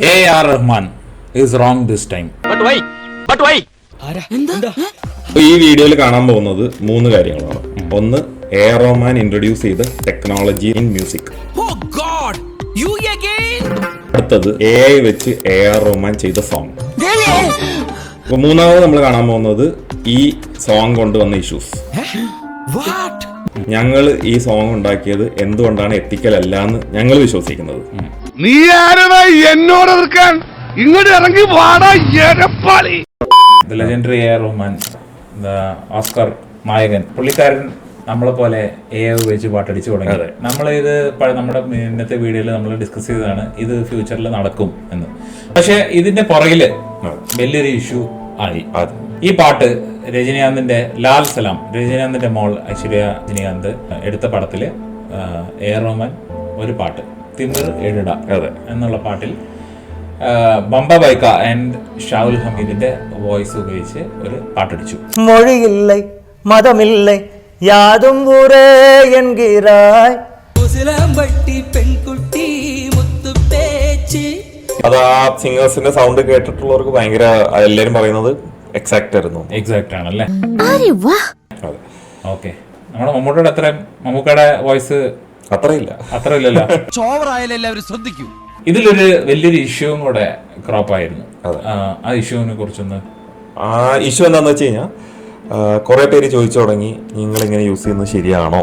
A.R. Rahman is wrong this time. But why? ഈ വീഡിയോയിൽ കാണാൻ പോകുന്നത് 3 കാര്യങ്ങളാണ്. ഒന്ന്, A.R. റഹ്മാൻ ഇൻട്രൊഡ്യൂസ് ചെയ്ത ടെക്നോളജി ഇൻ മ്യൂസിക്. അടുത്തത് AI വെച്ച് A.R. റഹ്മാൻ ചെയ്ത സോങ്. അപ്പൊ മൂന്നാമത് നമ്മൾ കാണാൻ പോകുന്നത് ഈ സോങ് കൊണ്ടുവന്ന ഇഷ്യൂസ്. ഞങ്ങൾ ഈ സോങ് ഉണ്ടാക്കിയത് എന്തുകൊണ്ടാണ് എത്തിക്കൽ അല്ല എന്ന് ഞങ്ങൾ വിശ്വസിക്കുന്നത്. നീ ആരാ എന്നോട് എതിർക്കാൻ? ഇങ്ങോട്ട് ഇറങ്ങി വാടാ എരപ്പാളി. The legendary A.R. Rahman, Oscar നായകൻ, പുള്ളിക്കാരൻ നമ്മളെ പോലെ AI വെച്ച് പാട്ടടിച്ചു തുടങ്ങി. നമ്മളിത് നമ്മുടെ ഇന്നത്തെ വീഡിയോയിൽ നമ്മൾ ഡിസ്കസ് ചെയ്തതാണ് ഇത് ഫ്യൂച്ചറിൽ നടക്കും എന്ന്. പക്ഷെ ഇതിന്റെ പുറകില് വലിയൊരു ഇഷ്യൂ ആയി. ഈ പാട്ട് രജനീകാന്തിന്റെ ലാൽ സലാം, രജനീകാന്തിന്റെ മോൾ ഐശ്വര്യ രജനീകാന്ത് എടുത്ത പടത്തില് A.R. റഹ്മാൻ ഒരു പാട്ട് തിമിർ എഴുട എന്നുള്ള പാട്ടിൽ ബംബ ബൈക്ക ആൻഡ് ഷാവുൽ ഹമീദിന്റെ വോയിസ് ഉപയോഗിച്ച് ഒരു പാട്ടടിച്ചു. മൊഴിയില്ലേ മതമില്ലേ യാതും ഊരേ എൻകിറായ്. അത് ആ സിംഗേഴ്സിന്റെ സൗണ്ട് കേട്ടിട്ടുള്ളവർക്ക് ഭയങ്കര എല്ലാരും പറയുന്നത് എക്സാക്ട് ആയിരുന്നു. എക്സാക്ട് ആണല്ലേ? ഓക്കെ. നമ്മുടെ മമ്മൂക്കയുടെ വോയിസ് അത്രയില്ലല്ലോ. ശ്രദ്ധിക്കൂ. ഇതിലൊരു വലിയൊരു ഇഷ്യൂവും കൂടെ ക്രോപ്പ് ആയിരുന്നു. ആ ഇഷ്യൂവിനെ കുറിച്ചൊന്ന്. ആ ഇഷ്യൂ എന്താന്ന് വെച്ച് കഴിഞ്ഞാൽ കുറെ പേര് ചോദിച്ചു തുടങ്ങി, നിങ്ങൾ ഇങ്ങനെ യൂസ് ചെയ്യുന്നത് ശരിയാണോ?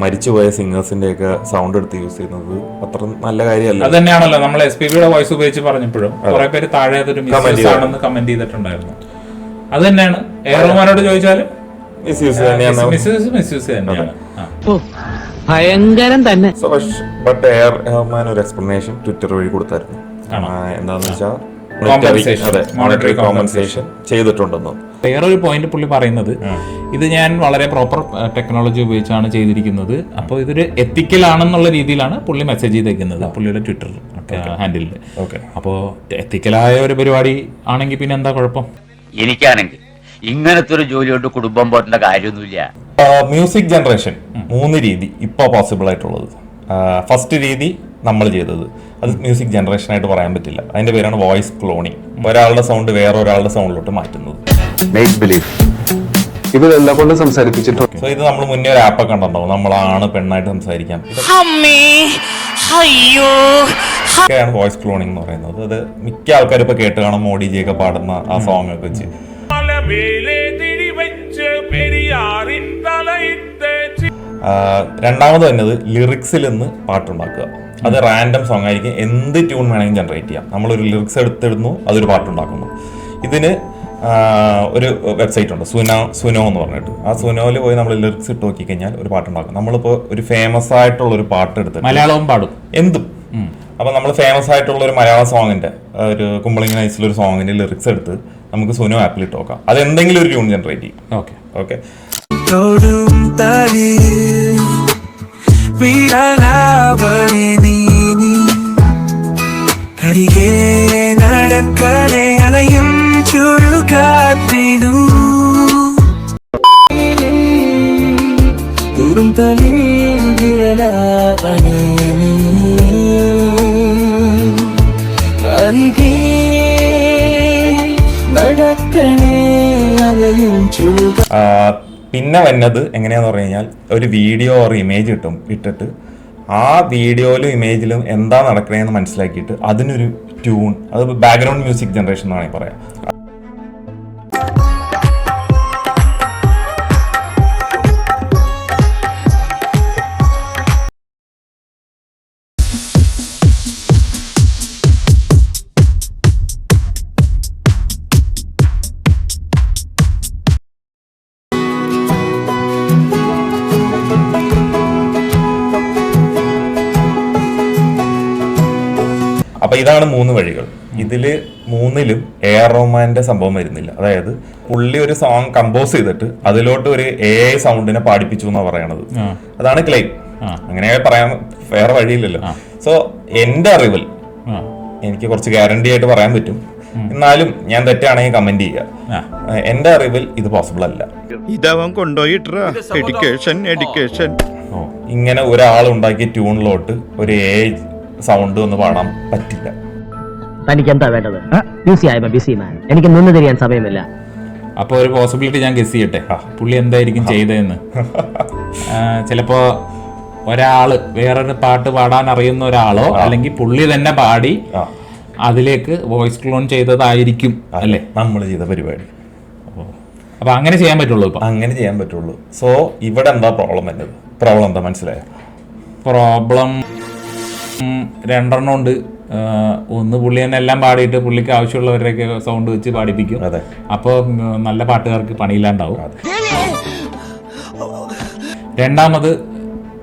മരിച്ചുപോയ സിംഗേഴ്സിന്റെ ഒക്കെ സൗണ്ട് എടുത്ത് യൂസ് ചെയ്യുന്നത് അത്ര നല്ല കാര്യമല്ല. അത് തന്നെയാണല്ലോ നമ്മൾ SPBയുടെ വോയിസ് ഉപയോഗിച്ച് പറഞ്ഞപ്പോഴും കുറെ പേര് താഴെ അതൊരു മിസ്യൂസ് ആണെന്ന് കമന്റ് ചെയ്തിട്ടുണ്ടായിരുന്നു. അത് തന്നെയാണ് A.R. റഹ്മാനോട് ചോദിച്ചാലും മിസ്യൂസ് തന്നെയാണ്. ഭയങ്കരം തന്നെ. But A.R. റഹ്മാൻ ഒരു എക്സ്പ്ലനേഷൻ ട്വിറ്റർ വഴി കൊടുത്തായിരുന്നു. എന്താന്ന് വെച്ചാൽ മോണിറ്ററി കോമ്പൻസേഷൻ ചെയ്തിട്ടുണ്ടെന്നോ. വേറൊരു പോയിന്റ് പുള്ളി പറയുന്നത്, ഇത് ഞാൻ വളരെ പ്രോപ്പർ ടെക്നോളജി ഉപയോഗിച്ചാണ് ചെയ്തിരിക്കുന്നത്, അപ്പോൾ ഇതൊരു എത്തിക്കൽ ആണെന്നുള്ള രീതിയിലാണ് പുള്ളി മെസ്സേജ് ചെയ്തേക്കുന്നത് പുള്ളിയുടെ ട്വിറ്റർ ഹാൻഡിലിൽ. അപ്പോൾ എത്തിക്കലായ ഒരു പരിപാടി ആണെങ്കിൽ പിന്നെ എന്താ കുഴപ്പം? എനിക്കാണെങ്കിൽ ഇങ്ങനത്തെ ഒരു ജോലി കൊണ്ട് കുടുംബം പോറ്റേണ്ട കാര്യമൊന്നുമില്ല. മ്യൂസിക് ജനറേഷൻ 3 രീതി ഇപ്പോൾ പോസിബിൾ ആയിട്ടുള്ളത്. ഫസ്റ്റ് രീതി നമ്മൾ ചെയ്തത്, അത് മ്യൂസിക് ജനറേഷൻ ആയിട്ട് പറയാൻ പറ്റില്ല. അതിന്റെ പേരാണ് വോയിസ് ക്ലോണിങ്. ഒരാളുടെ സൗണ്ട് വേറൊരാളുടെ സൗണ്ടിലോട്ട് മാറ്റുന്നത്. ഇവരെല്ലാം കൊണ്ട് സംസാരിപ്പിച്ചിട്ടുണ്ട്. സോ ഇത് നമ്മൾ മുന്നേ ഒരു ആപ്പൊക്കെ കണ്ടിട്ടുണ്ടാവും, നമ്മളാണ് പെണ്ണായിട്ട് സംസാരിക്കാം. ഇതൊക്കെയാണ് വോയിസ് ക്ലോണിങ് എന്ന് പറയുന്നത്. അത് മിക്ക ആൾക്കാരും ഇപ്പൊ കേട്ട് കാണാം, മോഡി ജി ഒക്കെ പാടുന്ന ആ സോങ് ഒക്കെ വെച്ച്. രണ്ടാമത് വന്നത് ലിറിക്സിൽ നിന്ന് പാട്ടുണ്ടാക്കുക. അത് റാൻഡം സോങ് ആയിരിക്കും, എന്ത് ട്യൂൺ വേണമെങ്കിലും ജനറേറ്റ് ചെയ്യാം. നമ്മളൊരു ലിറിക്സ് എടുത്തിടുന്നു, അതൊരു പാട്ടുണ്ടാക്കുന്നു. ഇതിന് ഒരു വെബ്സൈറ്റ് ഉണ്ട്, സുനോ എന്ന് പറഞ്ഞിട്ട്. ആ സുനോയിൽ പോയി നമ്മൾ ലിറിക്സ് ഇട്ട് നോക്കി കഴിഞ്ഞാൽ ഒരു പാട്ടുണ്ടാക്കും. നമ്മളിപ്പോൾ ഒരു ഫേമസ് ആയിട്ടുള്ള ഒരു പാട്ട് എടുത്തിട്ട് മലയാളവും പാടും, എന്തും. അപ്പൊ നമ്മൾ ഫേമസ് ആയിട്ടുള്ള ഒരു മലയാള സോങ്ങിന്റെ, ഒരു കുമ്പളിങ്ങ നൈസിലൊരു സോങ്ങിന്റെ ലിറിക്സ് എടുത്ത് നമുക്ക് സുനോ ആപ്പിൽ ഇട്ട് നോക്കാം. അത് എന്തെങ്കിലും ഒരു ട്യൂൺ ജനറേറ്റ് ചെയ്യും. ഓക്കെ. പിന്നെ വന്നത് എങ്ങനെയാന്ന് പറഞ്ഞു കഴിഞ്ഞാൽ, ഒരു വീഡിയോ ഓർ ഇമേജ് ഇട്ടിട്ട് ആ വീഡിയോയിലും ഇമേജിലും എന്താ നടക്കണേന്ന് മനസ്സിലാക്കിയിട്ട് അതിനൊരു ട്യൂൺ, അത് ബാക്ക്ഗ്രൗണ്ട് മ്യൂസിക് ജനറേഷൻ എന്നാണ് പറയാം. അപ്പൊ ഇതാണ് 3 വഴികൾ. ഇതില് 3ലും A.R. റഹ്മാന്റെ സംഭവം വരുന്നില്ല. അതായത് പുള്ളി ഒരു സോങ് കമ്പോസ് ചെയ്തിട്ട് അതിലോട്ട് ഒരു AI സൗണ്ടിനെ പാടിപ്പിച്ചു എന്നാ പറയണത്. അതാണ് ക്ലെയിം. അങ്ങനെ പറയാൻ വേറെ വഴിയില്ലല്ലോ. സോ എന്റെ അറിവിൽ എനിക്ക് കുറച്ച് ഗ്യാരണ്ടി ആയിട്ട് പറയാൻ പറ്റും. എന്നാലും ഞാൻ തെറ്റാണെങ്കിൽ കമന്റ് ചെയ്യുക. എന്റെ അറിവിൽ ഇത് പോസിബിൾ അല്ല. ഇതവൻ കൊണ്ടുപോയിട്ടാ എഡ്യൂക്കേഷൻ. ഇങ്ങനെ ഒരാൾ ഉണ്ടാക്കിയ ട്യൂണിലോട്ട് ഒരു AI സൗണ്ട് ഒന്ന് പാടാൻ പറ്റില്ല. തനിക്ക് എന്താ വേണ്ടത്? ബിസി മാൻ, എനിക്ക് നിന്ന് തിരിയാൻ സമയമില്ല. അപ്പൊ ഒരു പോസിബിലിറ്റി ഞാൻ ഗസ് ചെയ്യട്ടെ, പുള്ളി എന്തായിരിക്കും ചെയ്തതെന്ന്. ചിലപ്പോ ഒരാള് വേറൊരു പാട്ട് പാടാൻ അറിയുന്ന ഒരാളോ അല്ലെങ്കിൽ പുള്ളി തന്നെ പാടി അതിലേക്ക് വോയിസ് ക്ലോൺ ചെയ്തതായിരിക്കും അല്ലേ നമ്മൾ ചെയ്ത പരിപാടി. അപ്പൊ അങ്ങനെ ചെയ്യാൻ പറ്റുള്ളൂ. ഇപ്പൊ അങ്ങനെ ചെയ്യാൻ പറ്റുള്ളൂ. സോ ഇവിടെ എന്താ പ്രോബ്ലം വരുന്നത്? പ്രോബ്ലം എന്താ മനസ്സിലായോ? പ്രോബ്ലം രണ്ടെണ്ണം ഉണ്ട്. ഒന്ന് പുള്ളി തന്നെ എല്ലാം പാടിയിട്ട് പുള്ളിക്ക് ആവശ്യമുള്ളവരൊക്കെ സൗണ്ട് വെച്ച് പാടിപ്പിക്കും. അപ്പോൾ നല്ല പാട്ടുകാർക്ക് പണിയില്ലാണ്ടാവും. രണ്ടാമത്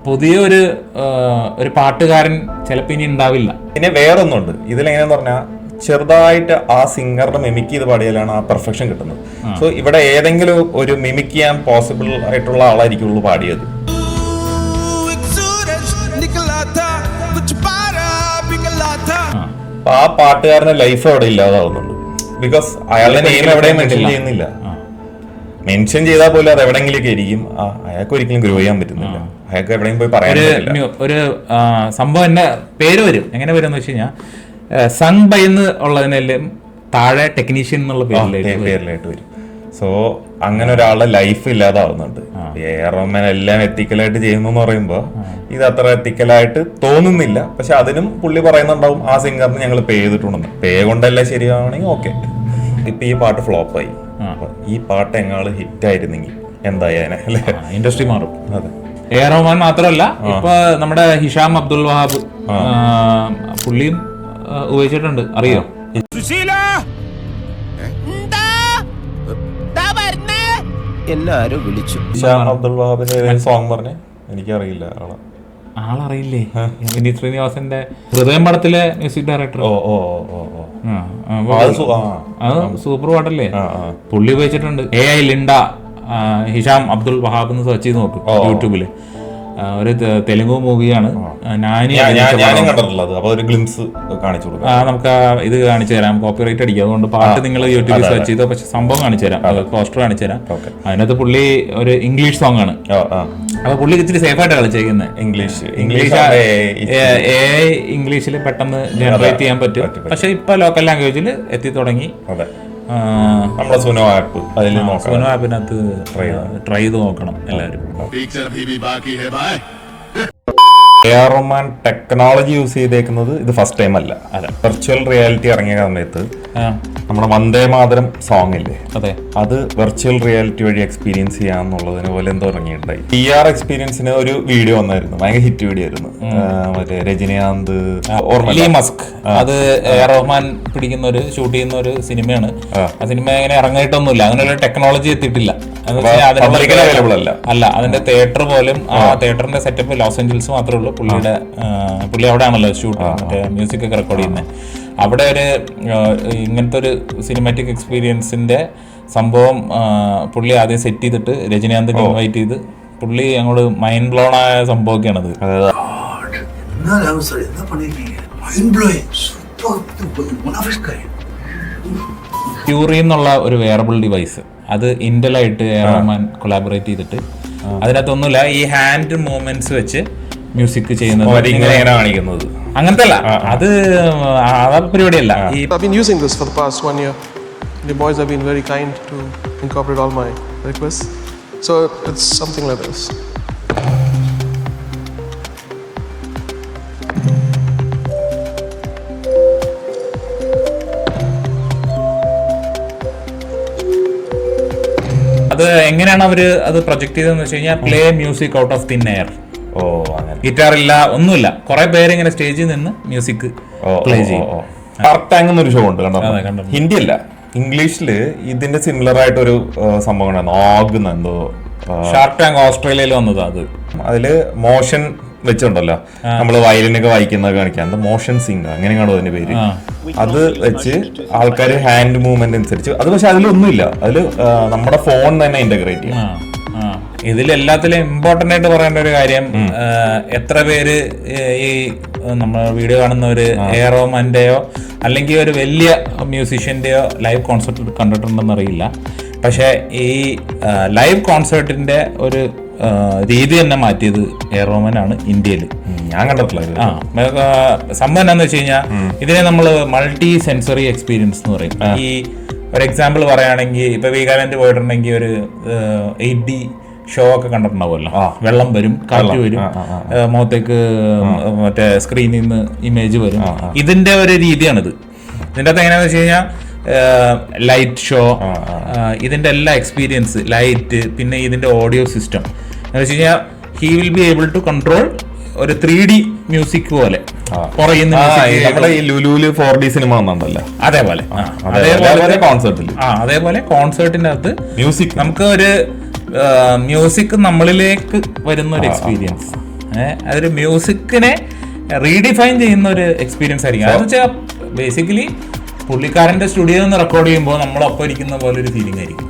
പുതിയ ഒരു പാട്ടുകാരൻ ചിലപ്പോൾ ഇനി ഉണ്ടാവില്ല. പിന്നെ വേറൊന്നുണ്ട് ഇതിലെങ്ങനെയാന്ന് പറഞ്ഞാൽ ചെറുതായിട്ട് ആ സിംഗറിനെ മിമിക് ചെയ്ത് പാടിയാലാണ് ആ പെർഫെക്ഷൻ കിട്ടുന്നത്. സോ ഇവിടെ ഏതെങ്കിലും ഒരു മിമിക് ചെയ്യാൻ പോസിബിൾ ആയിട്ടുള്ള ആളായിരിക്കുള്ളൂ പാടിയത്. ആ പാട്ടുകാരന്റെ ലൈഫ് അവിടെ ഇല്ലാതാവുന്നുണ്ട്. ബിക്കോസ് അയാളുടെ നെയിം എവിടെയും മെൻഷൻ ചെയ്യുന്നില്ല. മെൻഷൻ ചെയ്താൽ പോലും അത് എവിടെയെങ്കിലൊക്കെ ആയിരിക്കും. അയാൾക്ക് ഒരിക്കലും ഗ്രോ ചെയ്യാൻ പറ്റുന്നില്ല. അയാൾക്ക് എവിടെയും പോയി പറയാൻ ഒരു സംഭവം എന്നെ പേര് വരും. എങ്ങനെ വരും എന്ന് വെച്ച് കഴിഞ്ഞാൽ സങ് ബൈ എന്ന് ഉള്ളതിനെല്ലാം താഴെ ടെക്നീഷ്യൻ എന്നുള്ള പേരിലായിട്ട് വരും. സോ അങ്ങനെ ഒരാളുടെ ലൈഫ് ഇല്ലാതാവുന്നുണ്ട്. റഹ്മാൻ എല്ലാം എത്തിക്കലായിട്ട് ചെയ്യുന്നു എന്ന് പറയുമ്പോൾ ഇത് അത്ര എത്തിക്കലായിട്ട് തോന്നുന്നില്ല. പക്ഷെ അതിനും പുള്ളി പറയുന്നുണ്ടാവും ആ സിംഗറിന് ഞങ്ങൾ പേ ചെയ്തിട്ടുണ്ടെന്ന്. പേ കൊണ്ടെല്ലാം ശരിയാണെങ്കിൽ ഓക്കെ. ഇപ്പൊ ഈ പാട്ട് ഫ്ലോപ്പായി. ഈ പാട്ട് എങ്ങാള് ഹിറ്റ് ആയിരുന്നെങ്കിൽ എന്തായാലും അല്ലേ, ഇൻഡസ്ട്രി മാറും. അതെ. റഹ്മാൻ മാത്രമല്ല, ഇപ്പൊ നമ്മുടെ ഹിഷാം അബ്ദുൽ വഹാബ് പുള്ളിയും ഉപയോഗിച്ചിട്ടുണ്ട്, അറിയോ? എല്ലാരും വിളിച്ചു. ഹിഷാം അബ്ദുൽ വഹാബിന്റെ സോങ് പറഞ്ഞേ, എനിക്കറിയില്ല ആളറിയില്ലേ? വിനീത് ശ്രീനിവാസന്റെ ഹൃദയം പടത്തിലെ മ്യൂസിക് ഡയറക്ടർ. അത് സൂപ്പർ പാട്ടല്ലേ, പുള്ളി ഉപയോഗിച്ചിട്ടുണ്ട്. AI Linda Hisham Abdul Wahab എന്ന് സെർച്ച് ചെയ്ത് നോക്കും യൂട്യൂബില്. ഒരു തെലുങ്ക് മൂവിയാണ്. നമുക്ക് ഇത് കാണിച്ചു തരാം, കോപ്പിറൈറ്റ് അടിക്കും. അതുകൊണ്ട് പാട്ട് നിങ്ങൾ യൂട്യൂബിൽ സെർച്ച് ചെയ്തോ. പക്ഷെ സംഭവം കാണിച്ചു തരാം, പോസ്റ്റർ കാണിച്ചു തരാം. അതിനകത്ത് പുള്ളി ഒരു ഇംഗ്ലീഷ് സോങ് ആണ്. അപ്പൊ പുള്ളി ഇച്ചിരി സേഫ് ആയിട്ട് കളിച്ചേക്കുന്നത്. ഇംഗ്ലീഷിൽ പെട്ടെന്ന് ജനറേറ്റ് ചെയ്യാൻ പറ്റും. പക്ഷെ ഇപ്പൊ ലോക്കൽ ലാംഗ്വേജിൽ എത്തി തുടങ്ങി. സുനോ ആപ്പിനകത്ത് ട്രൈ ചെയ്ത് നോക്കണം എല്ലാവരും. റഹ്മാൻ ടെക്നോളജി യൂസ് ചെയ്തേക്കുന്നത് ഇത് ഫസ്റ്റ് ടൈം അല്ല. വെർച്വൽ റിയാലിറ്റി ഇറങ്ങിയ സമയത്ത് നമ്മുടെ വന്ദേ മാതരം സോങ് ഇല്ലേ, അത് വെർച്വൽ റിയാലിറ്റി വഴി എക്സ്പീരിയൻസ് ചെയ്യാന്നുള്ളതിന് പോലെ എന്തോ ഇറങ്ങിയിട്ടുണ്ടായി. PR എക്സ്പീരിയൻസിന് ഒരു വീഡിയോ വന്നായിരുന്നു, ഭയങ്കര ഹിറ്റ് വീഡിയോ ആയിരുന്നു. മറ്റേ രജനീകാന്ത് മസ്ക്, അത് റഹ്മാൻ പിടിക്കുന്ന ഒരു ഷൂട്ട് ചെയ്യുന്ന ഒരു സിനിമയാണ്. ആ സിനിമ ഇങ്ങനെ ഇറങ്ങിയിട്ടൊന്നുമില്ല, അങ്ങനെയുള്ള ടെക്നോളജി എത്തിയിട്ടില്ല. അവൈലബിൾ അല്ല, അതിന്റെ തിയേറ്റർ പോലും, ആ തിയേറ്ററിന്റെ സെറ്റപ്പ് ലോസ് ഏഞ്ചൽസ് മാത്രമേ ഉള്ളൂ. പുള്ളി അവിടെ ആണല്ലോ ഷൂട്ട്, മറ്റേ മ്യൂസിക് ഒക്കെ റെക്കോർഡ് ചെയ്യുന്നത്. അവിടെ ഒരു ഇങ്ങനത്തെ ഒരു സിനിമാറ്റിക് എക്സ്പീരിയൻസിന്റെ സംഭവം പുള്ളി ആദ്യം സെറ്റ് ചെയ്തിട്ട് രജനീകാന്തിനെ ഇൻവൈറ്റ് ചെയ്ത് പുള്ളി അങ്ങോട്ട് മൈൻഡ് ബ്ലോൺ ആയ സംഭവമൊക്കെയാണത്. ക്യൂറി എന്നുള്ള ഒരു വെയറബിൾ ഡിവൈസ്, അത് ഇന്റലായിട്ട് റഹ്മാൻ കൊളാബറേറ്റ് ചെയ്തിട്ട് അതിനകത്തൊന്നുമില്ല, ഈ ഹാൻഡ് മൂവ്മെന്റ്സ് വെച്ച് മ്യൂസിക് ചെയ്യുന്നത് കാണിക്കുന്നത് അങ്ങനത്തെ അല്ല, അത് പരിപാടിയല്ല. I've been using this for the past 1 year. The boys have been very kind to incorporate all my requests. So it's something like this. അത് എങ്ങനെയാണ് അവര് അത് പ്രൊജക്ട് ചെയ്തതെന്ന് വെച്ച് കഴിഞ്ഞാൽ play music out of thin air. Guitar ഇല്ല, ഒന്നുമില്ല, കുറെ പേര് ഇങ്ങനെ സ്റ്റേജിൽ നിന്ന് മ്യൂസിക് പ്ലേ ചെയ്യും. ഷാർക്ക് ടാങ്ക് എന്നൊരു ഷോ ഉണ്ട്, കണ്ടോ? ഹിന്ദി അല്ല, ഇംഗ്ലീഷില് ഇതിന്റെ സിമിലർ ആയിട്ടൊരു സംഭവം എന്തോ. ഷാർക്ക് ടാങ്ക് ഓസ്ട്രേലിയയിൽ വന്നത്. അതില് മോഷൻ വെച്ചുണ്ടല്ലോ, നമ്മള് വയലിനൊക്കെ വായിക്കുന്നത് കാണിക്കാൻ, മോഷൻ സിംഗ് അങ്ങനെയാണോ അതിന്റെ പേര്. അത് വെച്ച് ആൾക്കാർ ഹാൻഡ് മൂവ്മെന്റ് അനുസരിച്ച്, അത് പക്ഷെ അതിലൊന്നുമില്ല, അതില് നമ്മുടെ ഫോൺ തന്നെ ഇന്റഗ്രേറ്റ് ചെയ്യും. ഇതിലെല്ലാത്തിലും ഇമ്പോർട്ടന്റ് ആയിട്ട് പറയേണ്ട ഒരു കാര്യം, എത്ര പേര് ഈ നമ്മൾ വീഡിയോ കാണുന്നവര് റഹ്മാന്റെയോ അല്ലെങ്കിൽ ഒരു വലിയ മ്യൂസീഷ്യന്റെയോ ലൈവ് കോൺസെർട്ട് കണ്ടിട്ടുണ്ടെന്ന് അറിയില്ല. പക്ഷെ ഈ ലൈവ് കോൺസെർട്ടിന്റെ ഒരു രീതി തന്നെ മാറ്റിയത് എ റഹ്മാൻ ആണ് ഇന്ത്യയിൽ. ഞാൻ കണ്ടിട്ടില്ല. സംഭവം എന്താണെന്ന് വെച്ച് കഴിഞ്ഞാൽ ഇതിനെ നമ്മൾ മൾട്ടി സെൻസറി എക്സ്പീരിയൻസ് എന്ന് പറയും. ഈ ഒരു എക്സാമ്പിൾ പറയുകയാണെങ്കിൽ ഇപ്പൊ വീഗാലാൻഡ് പോയിട്ടുണ്ടെങ്കിൽ ഒരു 8D ഷോ ഒക്കെ കണ്ടിട്ടുണ്ടാവുമല്ലോ. വെള്ളം വരും, കാറ്റ് വരും, മുഖത്തേക്ക് മറ്റേ സ്ക്രീനിൽ നിന്ന് ഇമേജ് വരും. ഇതിന്റെ ഒരു രീതിയാണിത്. ഇതിന്റെ അകത്ത് എങ്ങനെയാന്ന് വെച്ച് കഴിഞ്ഞാൽ ലൈറ്റ് ഷോ, ഇതിന്റെ എല്ലാ എക്സ്പീരിയൻസ്, ലൈറ്റ്, പിന്നെ ഇതിന്റെ ഓഡിയോ സിസ്റ്റം എന്ന് വെച്ച് കഴിഞ്ഞാൽ he will be able to control ഒരു 3D മ്യൂസിക് പോലെ നമ്മുടെ ഈ ലുലുവില് 4D സിനിമ വന്നിട്ടുണ്ടല്ലോ, അതേപോലെ അതേപോലെ കോൺസേർട്ടിന്റെ അകത്ത് മ്യൂസിക്, നമുക്ക് ഒരു മ്യൂസിക് നമ്മളിലേക്ക് വരുന്ന ഒരു എക്സ്പീരിയൻസ്, അതൊരു മ്യൂസിക്കിനെ റീഡിഫൈൻ ചെയ്യുന്ന ഒരു എക്സ്പീരിയൻസ് ആയിരിക്കും. അതെന്ന് വെച്ചാൽ ബേസിക്കലി പുള്ളിക്കാരന്റെ സ്റ്റുഡിയോയിൽ നിന്ന് റെക്കോർഡ് ചെയ്യുമ്പോൾ നമ്മളൊപ്പം ഇരിക്കുന്ന പോലെ ഒരു ഫീലിംഗ് ആയിരിക്കും.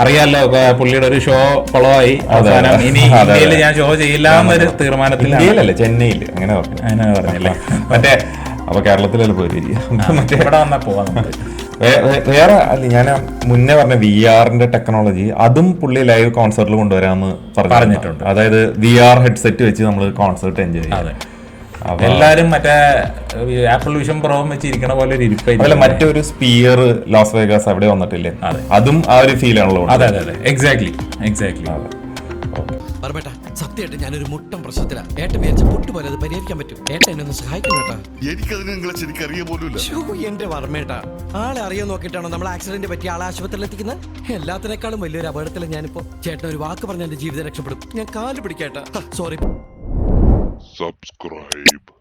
അറിയാലോ, പുള്ളിയുടെ ഒരു ഷോ കൊളവായി, അവസാനം ഇനി ഇന്ത്യയിൽ ഞാൻ ഷോ ചെയ്യില്ല എന്നൊരു തീരുമാനത്തിൽ. ചെന്നൈയിൽ അങ്ങനെ പറഞ്ഞല്ലേ. മറ്റേ അപ്പൊ കേരളത്തിലല്ലേ പോയിരിക്കും, ഇവിടെ വന്നാൽ പോവാം. വേറെ അല്ല, ഞാൻ മുന്നേ പറഞ്ഞ VR ടെക്നോളജി അതും പുള്ളി ലൈവ് കോൺസേർട്ടിൽ കൊണ്ടുവരാന്ന് പറഞ്ഞിട്ടുണ്ട്. അതായത് VR ഹെഡ്സെറ്റ് വെച്ച് നമ്മൾ കോൺസേർട്ട് എൻജോയ് ചെയ്യും. എല്ലാരും മറ്റേ ആപ്പിൾ വിഷൻ പ്രോ വെച്ചിരിക്കണ പോലെ ഒരു ഇരിപ്പായിരിക്കും. മറ്റൊരു സ്പിയർ ലോസ് വേഗാസ് അവിടെ വന്നിട്ടില്ലേ, അതും ആ ഒരു ഫീൽ ആണല്ലോ. അതെ എക്സാക്ട്ലി. സത്യമായിട്ട് ഞാനൊരു മുട്ടം പ്രശ്നത്തില. ഏട്ടൻ വിചാരിച്ച പൊട്ടു പോലെ അത് പരിഹരിക്കാൻ പറ്റും. ഏട്ടൻ എന്നെ ഒന്ന് സഹായിക്കണം കേട്ടാ. എനിക്കതിന് നിങ്ങളെ ശരിക്കറിയാൻ പോലും എന്റെ വർമ്മേട്ടാ, ആളെ അറിയാൻ നോക്കിയിട്ടാണോ നമ്മൾ ആക്സിഡന്റ് പറ്റി ആളെ ആശുപത്രിയിൽ എത്തിക്കുന്നത്? എല്ലാത്തിനേക്കാളും വലിയൊരു അപകടത്തിൽ ഞാനിപ്പോ. ചേട്ടൻ ഒരു വാക്ക് പറഞ്ഞ എന്റെ ജീവിതം രക്ഷപ്പെടും. ഞാൻ കാല് പിടിക്കേട്ടാ. സോറി. സബ്സ്ക്രൈബ്.